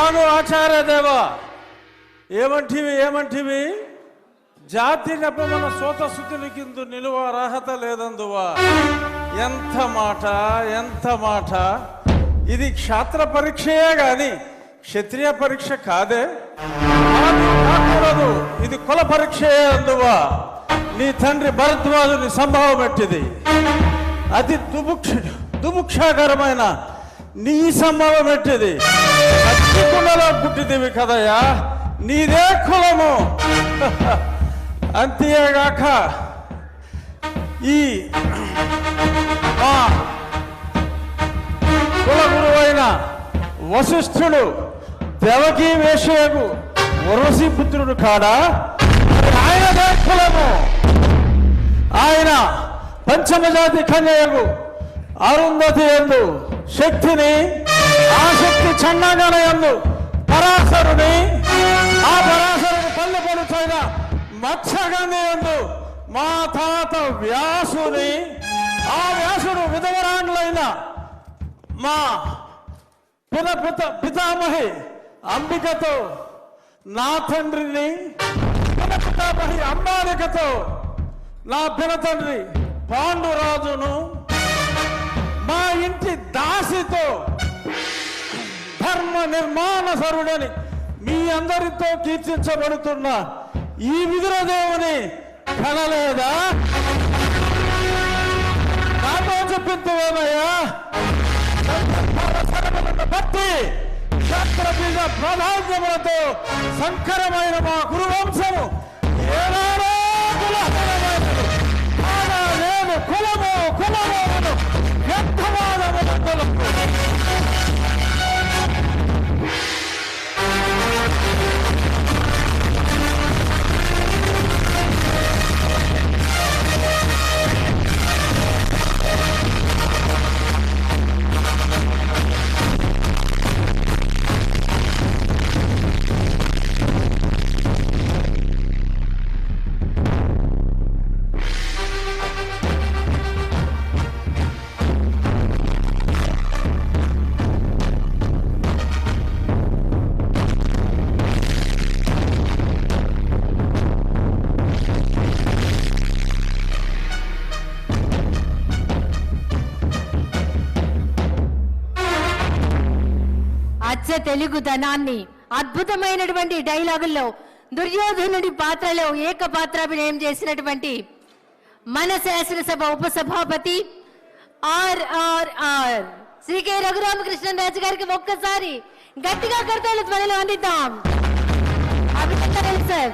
కాదు ఆచార్య దేవా. ఏమంటివి జాతి నెపమన సోత శుద్ధుని కింద నిలువ అర్హత లేదందువా. ఎంత మాట ఇది క్షాత్ర పరీక్షయే గాని క్షత్రియ పరీక్ష కాదే. కాకూడదు, ఇది కుల పరీక్షయే అందువా. నీ తండ్రి భరద్వాజుని సంభవం ఎట్టిది. అతి దుముక్షాకరమైన నీ సంభవం ఎట్టిది. కుండలో పుట్టిదివి కదయ్యా, నీదే కులము. అంతేగాక ఈ కుల గురువైన వశిష్ఠుడు దేవకీ వేషయకు వరసి పుత్రుడు కాడా. ఆయనదే కులము. ఆయన పంచమజాతి కన్యకు అరుంధతి యందు శక్తిని, ఆ శక్తి చండాగణ యందు పరాశరుని, ఆ పరాశరుని పల్లె పడుచైన మత్స్యగంధి యందు మా తాత వ్యాసుని, ఆ వ్యాసుడు విధవరాండ్లైన మా పితామహి అంబికతో నా తండ్రిని, పితామహి అంబాలికతో నా పినతండ్రి పాండురాజును, మా ఇంటి దాసితో ధర్మ నిర్మాణ సరుడని మీ అందరితో కీర్తించబడుతున్న ఈ విదురదేవుని కనలేదా? నాతో చెప్పిందేమయ్యా. భక్తి క్షత్రబీజ ప్రాధాన్యములతో సంకరమైన మా గురువంశము ఏనాడో కులహీనమైనది. కాగా నేను కులము వ్యర్థవాదములు. తెలుగుదనాన్ని అద్భుతమైనటువంటి డైలాగుల్లో దుర్యోధనుడి పాత్రలో ఏకపాత్రాభినయం చేసినటువంటి మన శాసనసభ ఉపసభాపతి RRR శ్రీ కె రఘురామకృష్ణరాజు గారికి ఒక్కసారి గట్టిగా కర్తవ్య ధ్వనిలో అందిద్దాం. అభినందనలు సార్.